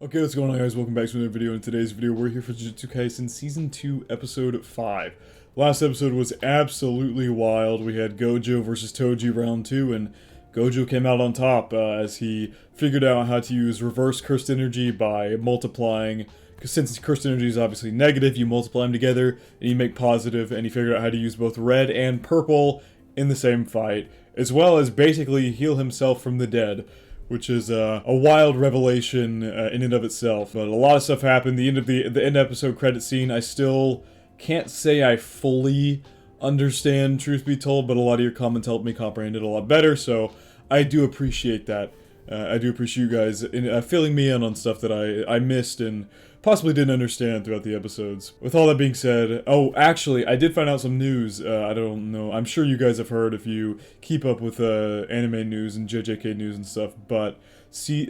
Okay, what's going on, guys? Welcome back to another video. In today's video, we're here for Jujutsu Kaisen Season 2, Episode 5. Last episode was absolutely wild. We had Gojo versus Toji Round 2, and Gojo came out on top as he figured out how to use reverse cursed energy by multiplying. Because since cursed energy is obviously negative, you multiply them together, and you make positive, and he figured out how to use both red and purple in the same fight, as well as basically heal himself from the dead. Which is a wild revelation in and of itself. But a lot of stuff happened. The end episode credit scene, I still can't say I fully understand, truth be told, but a lot of your comments helped me comprehend it a lot better, so I do appreciate that. I do appreciate you guys filling me in on stuff that I missed and possibly didn't understand throughout the episodes. With all that being said, oh, actually, I did find out some news. I don't know. I'm sure you guys have heard if you keep up with anime news and JJK news and stuff. But see,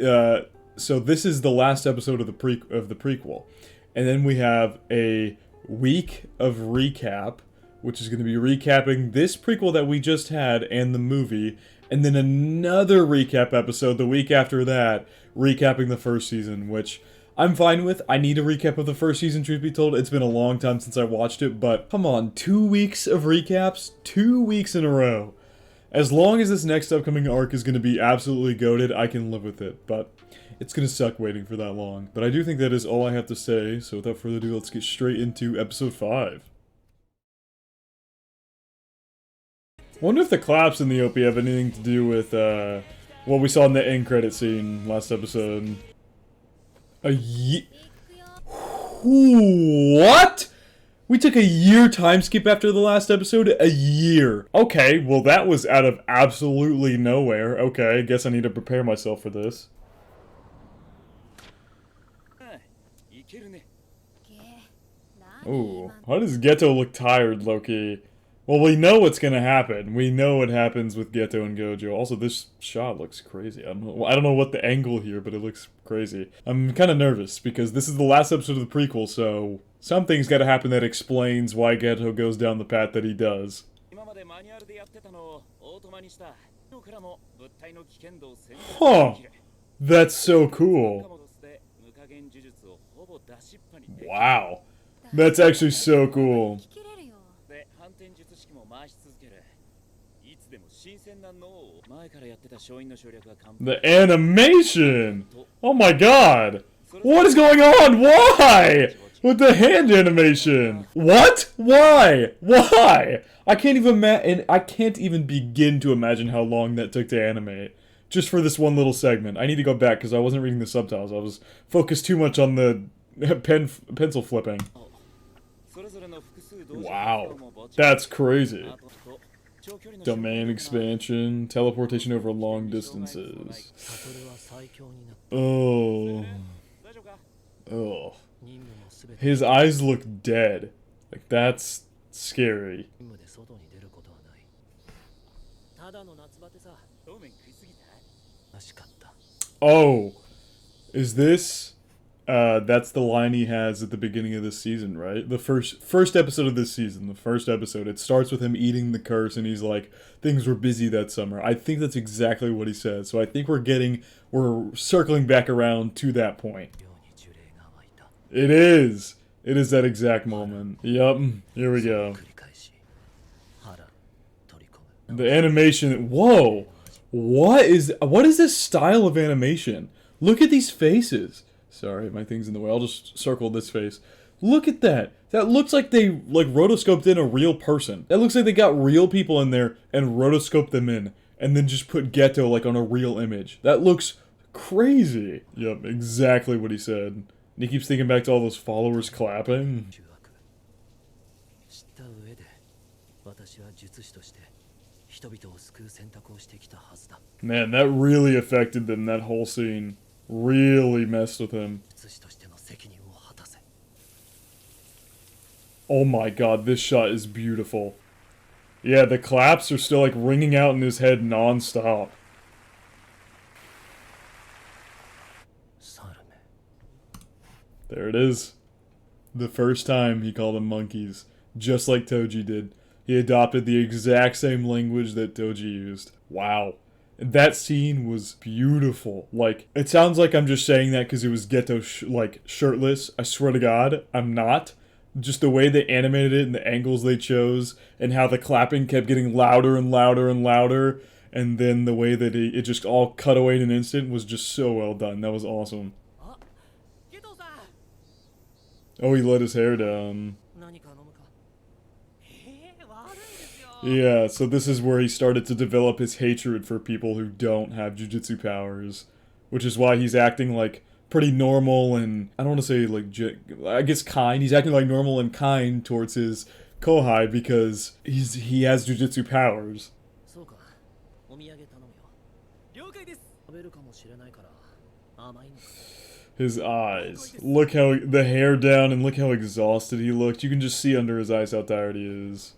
so this is the last episode of the prequel, and then we have a week of recap, which is going to be recapping this prequel that we just had and the movie. And then another recap episode the week after that, recapping the first season, which I'm fine with. I need a recap of the first season, truth be told. It's been a long time since I watched it, but come on, 2 weeks of recaps? 2 weeks in a row. As long as this next upcoming arc is going to be absolutely goated, I can live with it, but it's going to suck waiting for that long. But I do think that is all I have to say, so without further ado, let's get straight into episode 5. Wonder if the claps in the OP have anything to do with what we saw in the end credit scene last episode. What? We took a year time skip after the last episode? A year. Okay, well that was out of absolutely nowhere. Okay, I guess I need to prepare myself for this. Ooh, why does Ghetto look tired, Loki? Well, we know what's gonna happen. We know what happens with Ghetto and Gojo. Also, this shot looks crazy. I don't know what the angle here, but it looks crazy. I'm kind of nervous because this is the last episode of the prequel, so something's got to happen that explains why Ghetto goes down the path that he does. Huh. That's so cool. Wow. That's actually so cool. The animation! Oh my god! What is going on? Why? With the hand animation? What? Why? Why? I can't even begin to imagine how long that took to animate. Just for this one little segment. I need to go back because I wasn't reading the subtitles. I was focused too much on the pencil flipping. Wow. That's crazy. Domain expansion, teleportation over long distances. Oh. Oh. His eyes look dead. Like, that's scary. Oh. Is this... that's the line he has at the beginning of this season, right? The first episode of this season, the first episode. It starts with him eating the curse, and he's like, things were busy that summer. I think that's exactly what he says. So I think we're circling back around to that point. It is. It is that exact moment. Yup. Here we go. The animation. Whoa. What is this style of animation? Look at these faces. Sorry, my thing's in the way. I'll just circle this face. Look at that. That looks like they, rotoscoped in a real person. That looks like they got real people in there and rotoscoped them in. And then just put Ghetto, on a real image. That looks crazy. Yep, exactly what he said. And he keeps thinking back to all those followers clapping. Man, that really affected them, that whole scene. Really messed with him. Oh my god, this shot is beautiful. Yeah, the claps are still ringing out in his head non-stop. There it is. The first time he called them monkeys, just like Toji did. He adopted the exact same language that Toji used. Wow. That scene was beautiful. Like, it sounds like I'm just saying that because it was Ghetto, like, shirtless. I swear to God, I'm not. Just the way they animated it and the angles they chose and how the clapping kept getting louder and louder and louder. And then the way that it just all cut away in an instant was just so well done. That was awesome. Oh, he let his hair down. Yeah, so this is where he started to develop his hatred for people who don't have jujutsu powers. Which is why he's acting like pretty normal and, I don't want to say like, I guess kind. He's acting like normal and kind towards his kohai because he has jujutsu powers. His eyes. Look how the hair down and look how exhausted he looked. You can just see under his eyes how tired he is.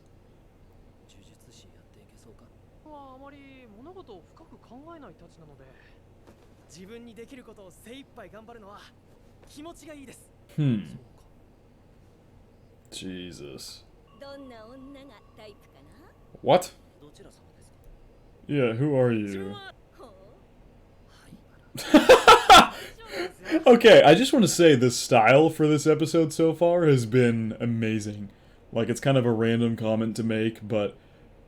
Jesus. What? Yeah, who are you? Okay, I just want to say the style for this episode so far has been amazing. Like, it's kind of a random comment to make, but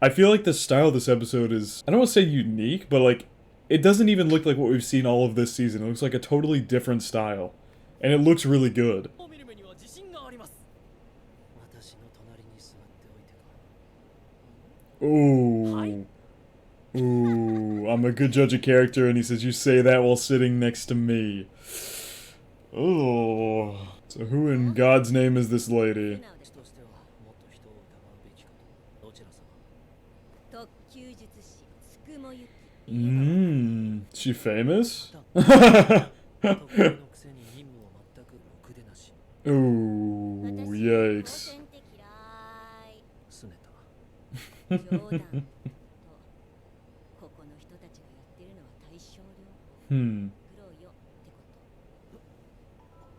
I feel like the style of this episode is, I don't want to say unique, but like, it doesn't even look like what we've seen all of this season. It looks like a totally different style. And it looks really good. Ooh. Ooh, I'm a good judge of character, and he says, you say that while sitting next to me. Ooh. So who in God's name is this lady? She famous? Ooh, yikes.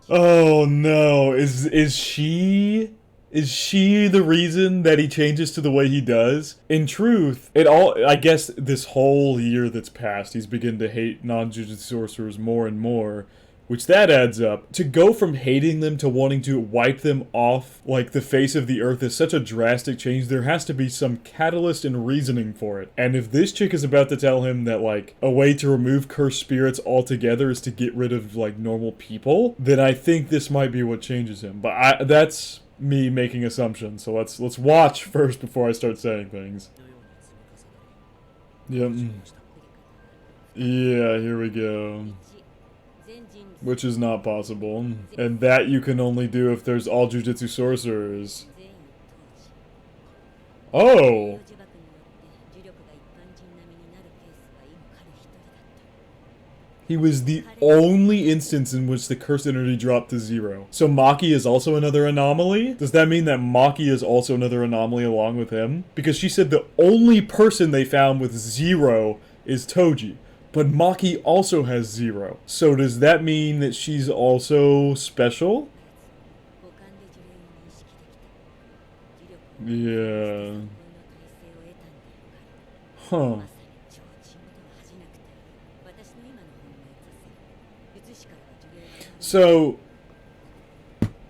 Oh no, is she the reason that he changes to the way he does? In truth, I guess this whole year that's passed, he's begun to hate non-jujutsu sorcerers more and more, which that adds up. To go from hating them to wanting to wipe them off like the face of the earth is such a drastic change. There has to be some catalyst and reasoning for it. And if this chick is about to tell him that like a way to remove cursed spirits altogether is to get rid of like normal people, then I think this might be what changes him. But that's me making assumptions. So let's watch first before I start saying things. Yep. Yeah, here we go. Which is not possible. And that you can only do if there's all jujutsu sorcerers. Oh! He was the only instance in which the curse energy dropped to 0. So Maki is also another anomaly? Does that mean that Maki is also another anomaly along with him? Because she said the only person they found with 0 is Toji. But Maki also has 0. So does that mean that she's also special? Yeah. Huh. So...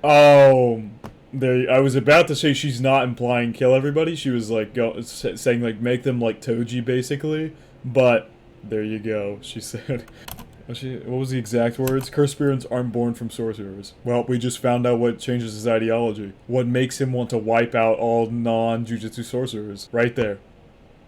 Oh... There, I was about to say she's not implying kill everybody. She was like saying like make them like Toji basically. But... There you go, she said. What was the exact words? Cursed spirits aren't born from sorcerers. Well, we just found out what changes his ideology. What makes him want to wipe out all non-jujutsu sorcerers. Right there.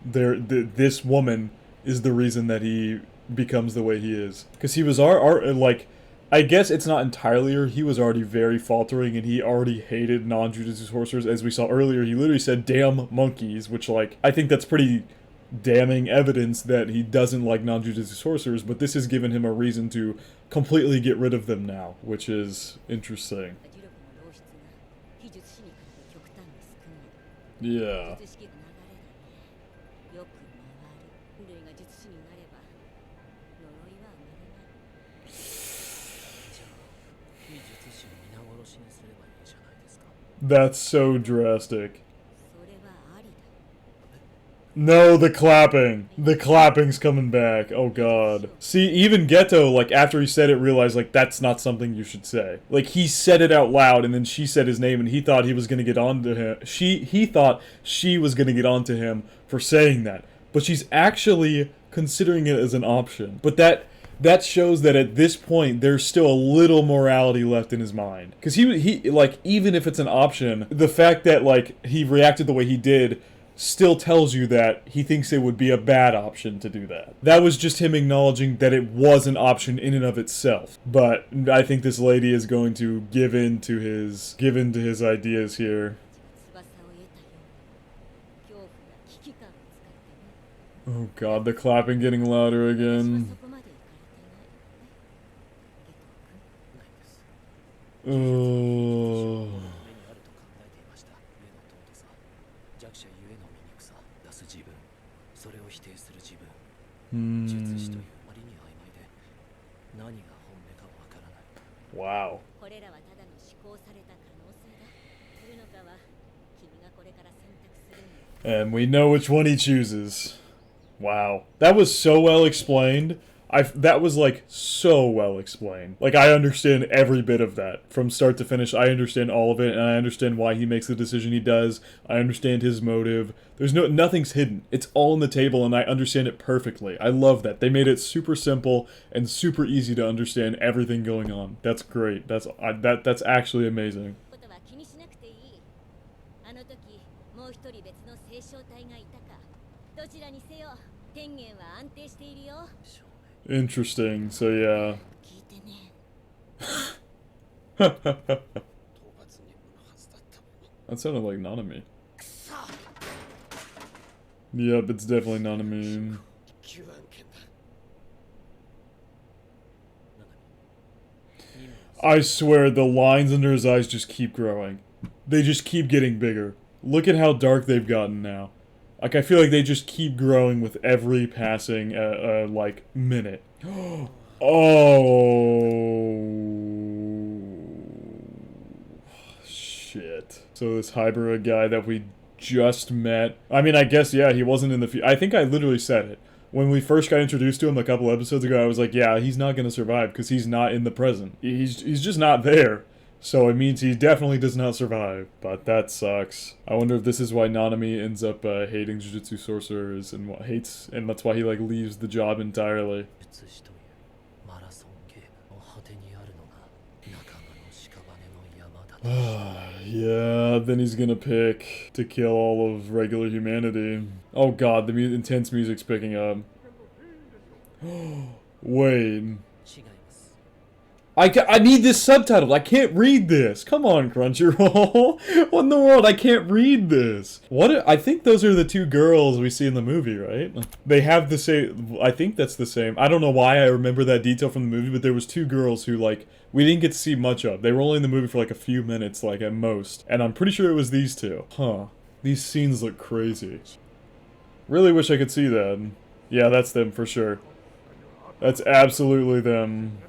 This woman is the reason that he becomes the way he is. Because he was like... I guess it's not entirely her. He was already very faltering and he already hated non-jujutsu sorcerers. As we saw earlier, he literally said, damn monkeys, which like, I think that's pretty... damning evidence that he doesn't like non-jujutsu sorcerers, but this has given him a reason to completely get rid of them now, which is interesting. Yeah. That's so drastic. No, the clapping. The clapping's coming back. Oh god. See, even Ghetto, like, after he said it, realized, like, that's not something you should say. Like, he said it out loud, and then she said his name, and he thought he was gonna get on to him. He thought she was gonna get on to him for saying that. But she's actually considering it as an option. But that shows that at this point, there's still a little morality left in his mind. Because he, like, even if it's an option, the fact that, like, he reacted the way he did still tells you that he thinks it would be a bad option to do that. That was just him acknowledging that it was an option in and of itself. But I think this lady is going to give in to his ideas here. Oh god, the clapping getting louder again. Oh. Wow. And we know which one he chooses. Wow. That was so well explained. That was, like, so well explained. Like, I understand every bit of that. From start to finish, I understand all of it, and I understand why he makes the decision he does. I understand his motive. There's nothing's hidden. It's all on the table, and I understand it perfectly. I love that. They made it super simple and super easy to understand everything going on. That's great. That's actually amazing. Interesting, so yeah. That sounded like Nanami. Yep, it's definitely Nanami. I swear, the lines under his eyes just keep growing. They just keep getting bigger. Look at how dark they've gotten now. Like, I feel like they just keep growing with every passing, like, minute. Oh. Shit. So this Hybera guy that we just met. I mean, I guess, yeah, he wasn't in the I think I literally said it. When we first got introduced to him a couple episodes ago, I was like, yeah, he's not gonna survive because he's not in the present. He's just not there. So it means he definitely does not survive, but that sucks. I wonder if this is why Nanami ends up hating Jujutsu sorcerers and that's why he, like, leaves the job entirely. Yeah, then he's gonna pick to kill all of regular humanity. Oh god, the intense music's picking up. Wait. I need this subtitle. I can't read this. Come on, Crunchyroll. What in the world? I can't read this. I think those are the two girls we see in the movie, right? They have the same. I think that's the same. I don't know why I remember that detail from the movie, but there was two girls who, like, we didn't get to see much of. They were only in the movie for, like, a few minutes, like, at most. And I'm pretty sure it was these two. Huh. These scenes look crazy. Really wish I could see that. Yeah, that's them for sure. That's absolutely them.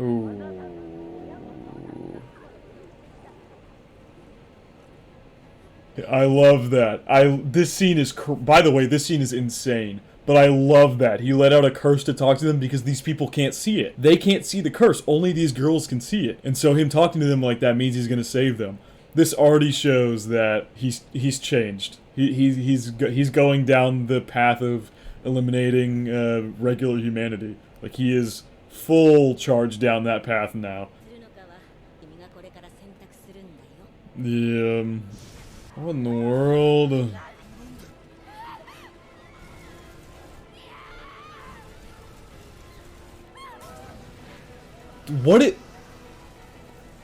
Ooh. I love that. This scene is, by the way, this scene is insane. But I love that. He let out a curse to talk to them because these people can't see it. They can't see the curse. Only these girls can see it. And so him talking to them like that means he's going to save them. This already shows that he's changed. He's going down the path of eliminating regular humanity. Like, he is full charge down that path now. Yeah. What in the world?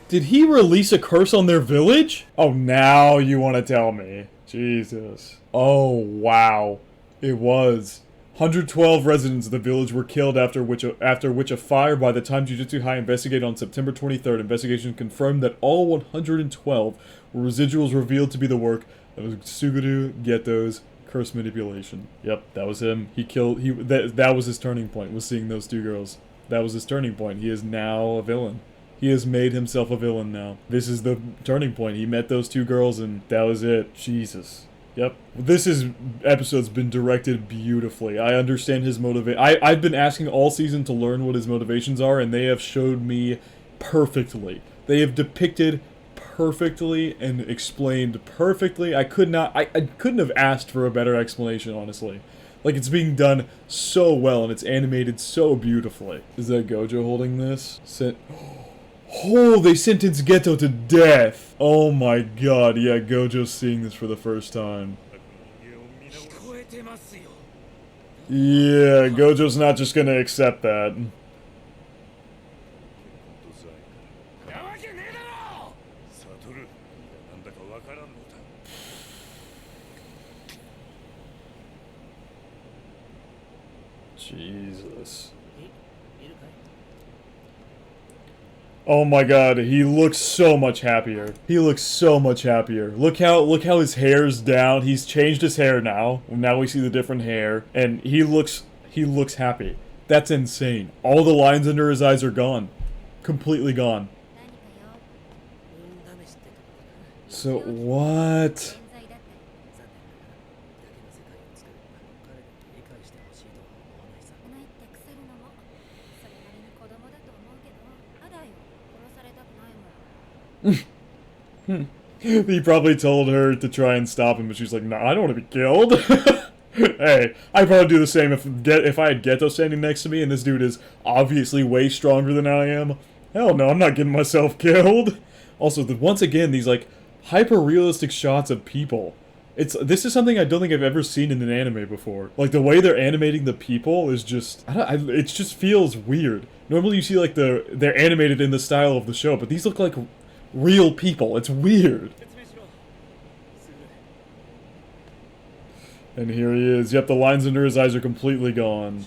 Did he release a curse on their village? Oh, now you want to tell me. Jesus. Oh, wow. It was. 112 residents of the village were killed after which a fire by the time Jujutsu High investigated on September 23rd. Investigation confirmed that all 112 were residuals revealed to be the work of Suguru Geto's curse manipulation. Yep, that was him. That was his turning point, was seeing those two girls. That was his turning point. He is now a villain. He has made himself a villain now. This is the turning point. He met those two girls and that was it. Jesus. Yep. Episode's been directed beautifully. I understand his motivation. I've been asking all season to learn what his motivations are, and they have showed me perfectly. They have depicted perfectly and explained perfectly. I couldn't have asked for a better explanation, honestly. Like, it's being done so well, and it's animated so beautifully. Is that Gojo holding this? Oh, they sentenced Ghetto to death! Oh my god, yeah, Gojo's seeing this for the first time. Yeah, Gojo's not just gonna accept that. Jesus. Oh my god, he looks so much happier. He looks so much happier. Look how his hair's down. He's changed his hair now. Now we see the different hair. And he looks happy. That's insane. All the lines under his eyes are gone. Completely gone. So, what? He probably told her to try and stop him, but she's like, "No, I don't want to be killed." Hey, I'd probably do the same if I had Ghetto standing next to me and this dude is obviously way stronger than I am. Hell no, I'm not getting myself killed. Also, once again, these like hyper-realistic shots of people. This is something I don't think I've ever seen in an anime before. Like, the way they're animating the people is just, it just feels weird. Normally you see like they're animated in the style of the show, but these look like real people. It's weird. And here he is. Yep, the lines under his eyes are completely gone.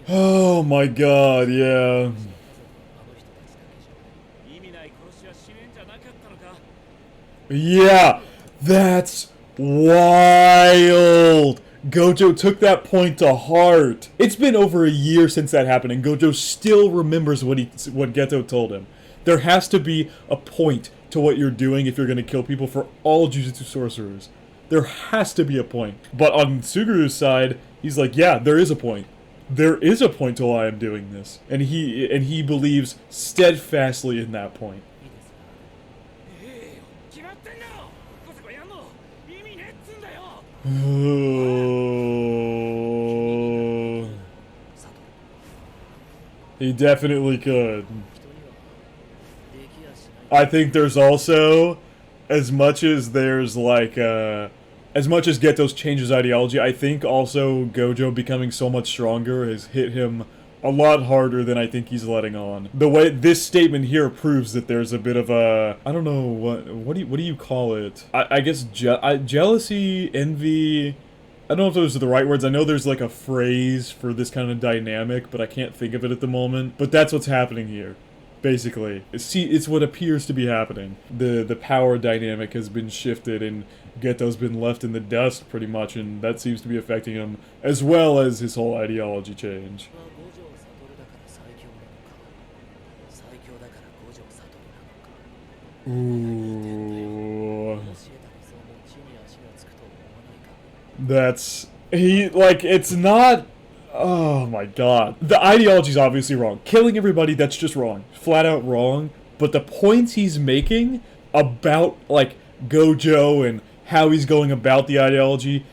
Oh my god, yeah. Yeah, that's wild. Gojo took that point to heart. It's been over a year since that happened, and Gojo still remembers what Ghetto told him. There has to be a point to what you're doing if you're going to kill people for all Jujutsu sorcerers. There has to be a point. But on Suguru's side, he's like, yeah, there is a point. There is a point to why I'm doing this. And he believes steadfastly in that point. He definitely could. I think there's also, as much as there's like, as much as Ghetto's changed his ideology, I think also Gojo becoming so much stronger has hit him a lot harder than I think he's letting on. The way this statement here proves that there's a bit of a, I don't know, what do you call it? I guess jealousy, envy. I don't know if those are the right words. I know there's like a phrase for this kind of dynamic, but I can't think of it at the moment. But that's what's happening here. Basically, it's what appears to be happening. The power dynamic has been shifted, and Ghetto's been left in the dust pretty much, and that seems to be affecting him, as well as his whole ideology change. Ooh. It's not. Oh my god. The ideology's obviously wrong. Killing everybody, that's just wrong. Flat out wrong. But the points he's making about, like, Gojo and how he's going about the ideology,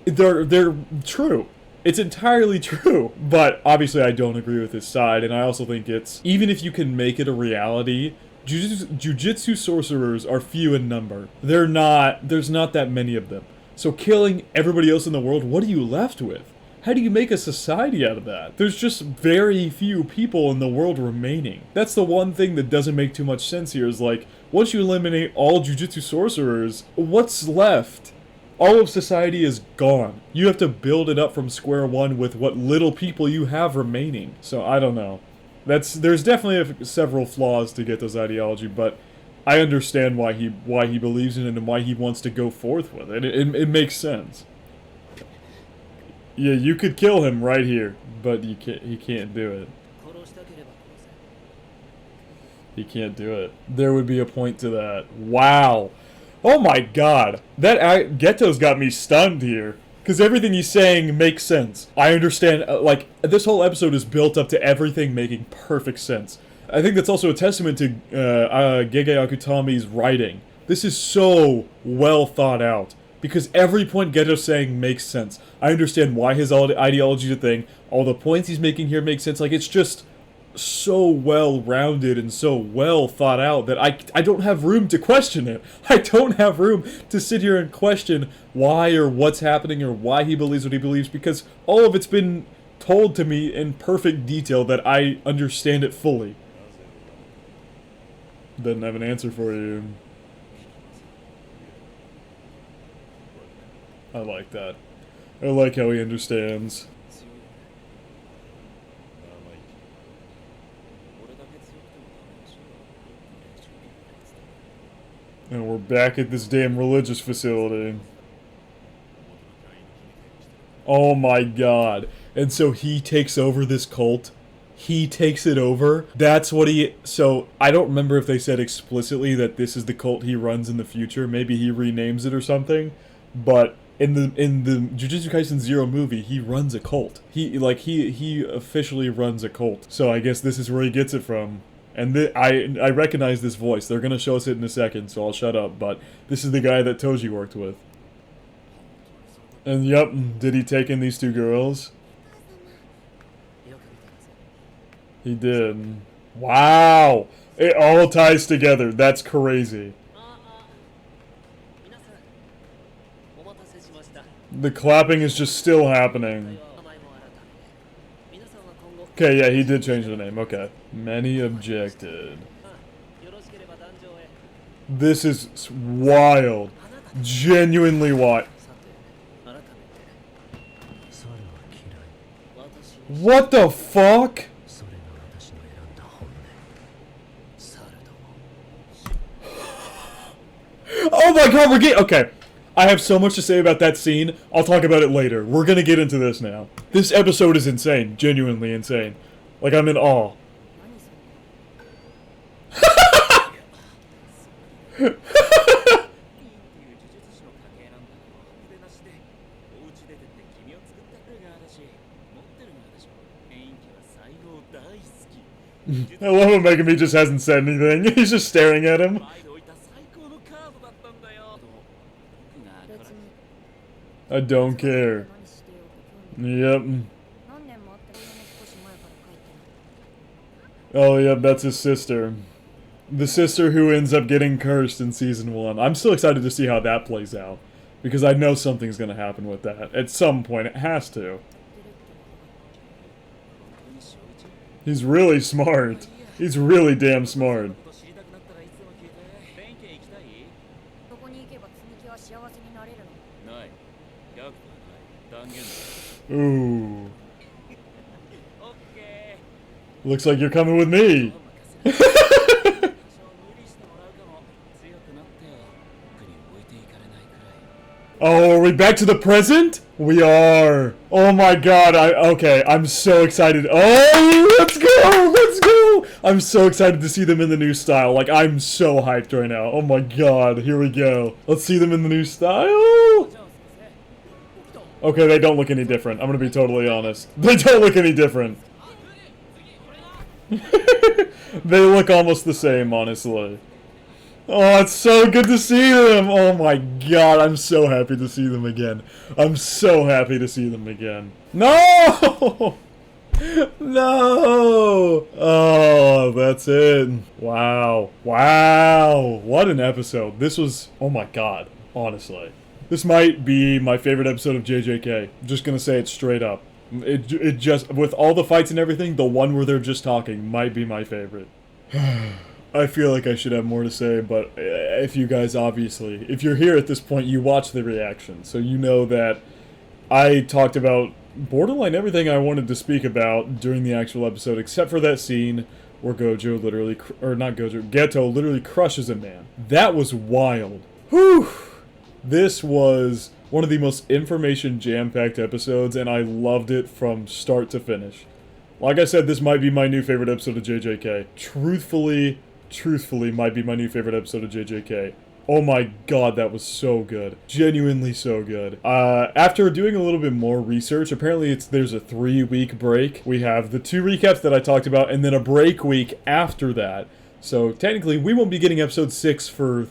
they're true. It's entirely true. But obviously I don't agree with his side, and I also think it's, even if you can make it a reality, Jujutsu sorcerers are few in number. There's not that many of them. So killing everybody else in the world, what are you left with? How do you make a society out of that? There's just very few people in the world remaining. That's the one thing that doesn't make too much sense here, is like, once you eliminate all Jujutsu sorcerers, what's left? All of society is gone. You have to build it up from square one with what little people you have remaining. So I don't know. There's definitely several flaws to Ghetto's ideology, but I understand why he believes in it and why he wants to go forth with it. It makes sense. Yeah, you could kill him right here, but you can't. He can't do it. He can't do it. There would be a point to that. Wow. Oh my god. That Ghetto's got me stunned here. Because everything he's saying makes sense. I understand, like, this whole episode is built up to everything making perfect sense. I think that's also a testament to Gege Akutami's writing. This is so well thought out. Because every point Geto's saying makes sense. I understand why his ideology is a thing. All the points he's making here make sense. Like, it's just so well-rounded and so well thought out that I don't have room to question it. I don't have room to sit here and question why or what's happening or why he believes what he believes, because all of it's been told to me in perfect detail that I understand it fully. Doesn't have an answer for you. I like that. I like how he understands. And we're back at this damn religious facility. Oh my god. And so he takes over this cult. He takes it over. That's what he... So, I don't remember if they said explicitly that this is the cult he runs in the future. Maybe he renames it or something. But in the Jujutsu Kaisen 0 movie, he runs a cult. He officially runs a cult. So I guess this is where he gets it from. And I recognize this voice. They're gonna show us it in a second, so I'll shut up. But this is the guy that Toji worked with. And yep, did he take in these two girls? He did. Wow! It all ties together. That's crazy. The clapping is just still happening. Okay, yeah, he did change the name. Okay. Many objected. This is wild. Genuinely wild. What the fuck? Oh my god, we're getting... Okay. I have so much to say about that scene. I'll talk about it later. We're gonna get into this now. This episode is insane. Genuinely insane. Like, I'm in awe. I love him making me just hasn't said anything. He's just staring at him. I don't care. Yep. Oh, yep, that's his sister. The sister who ends up getting cursed in Season 1. I'm still excited to see how that plays out. Because I know something's gonna happen with that. At some point, it has to. He's really smart. He's really damn smart. Ooh. Looks like you're coming with me. Oh, are we back to the present? We are. Oh my god, okay, I'm so excited. Oh, let's go, let's go. I'm so excited to see them in the new style. Like, I'm so hyped right now. Oh my god, here we go. Let's see them in the new style. Okay, they don't look any different. I'm gonna be totally honest. They don't look any different. They look almost the same, honestly. Oh, it's so good to see them! Oh my god, I'm so happy to see them again. I'm so happy to see them again. No! No! Oh, that's it. Wow. Wow. What an episode. This was... Oh my god, honestly. This might be my favorite episode of JJK. I'm just gonna say it straight up. It just... With all the fights and everything, the one where they're just talking might be my favorite. I feel like I should have more to say, but if you guys obviously... If you're here at this point, you watch the reaction, so you know that I talked about borderline everything I wanted to speak about during the actual episode, except for that scene where Gojo literally... Or not Gojo, Ghetto literally crushes a man. That was wild. Whew! This was one of the most information jam-packed episodes, and I loved it from start to finish. Like I said, this might be my new favorite episode of JJK. Truthfully might be my new favorite episode of JJK. Oh my god, that was so good. Genuinely so good. After doing a little bit more research, apparently there's a 3-week break. We have the 2 recaps that I talked about, and then a break week after that. So technically, we won't be getting episode 6 for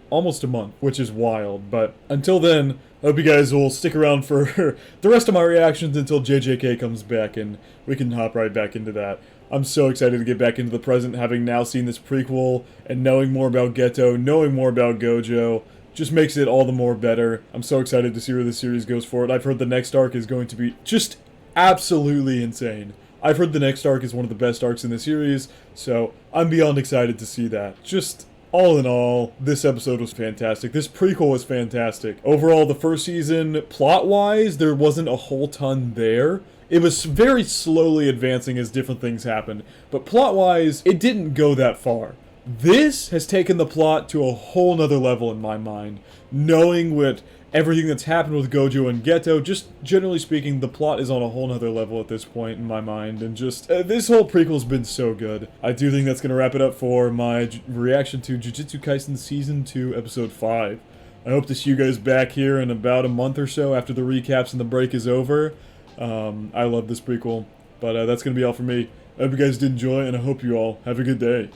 almost a month, which is wild. But until then, I hope you guys will stick around for the rest of my reactions until JJK comes back, and we can hop right back into that. I'm so excited to get back into the present, having now seen this prequel, and knowing more about Ghetto, knowing more about Gojo, just makes it all the more better. I'm so excited to see where the series goes forward. I've heard the next arc is going to be just absolutely insane. I've heard the next arc is one of the best arcs in the series, so I'm beyond excited to see that. Just all in all, this episode was fantastic. This prequel was fantastic. Overall, the first season, plot-wise, there wasn't a whole ton there. It was very slowly advancing as different things happened, but plot-wise, it didn't go that far. This has taken the plot to a whole nother level in my mind. Knowing what everything that's happened with Gojo and Ghetto, just generally speaking, the plot is on a whole nother level at this point in my mind, and just, this whole prequel's been so good. I do think that's going to wrap it up for my reaction to Jujutsu Kaisen Season 2, Episode 5. I hope to see you guys back here in about a month or so after the recaps and the break is over. I love this prequel, but that's going to be all for me. I hope you guys did enjoy, and I hope you all have a good day.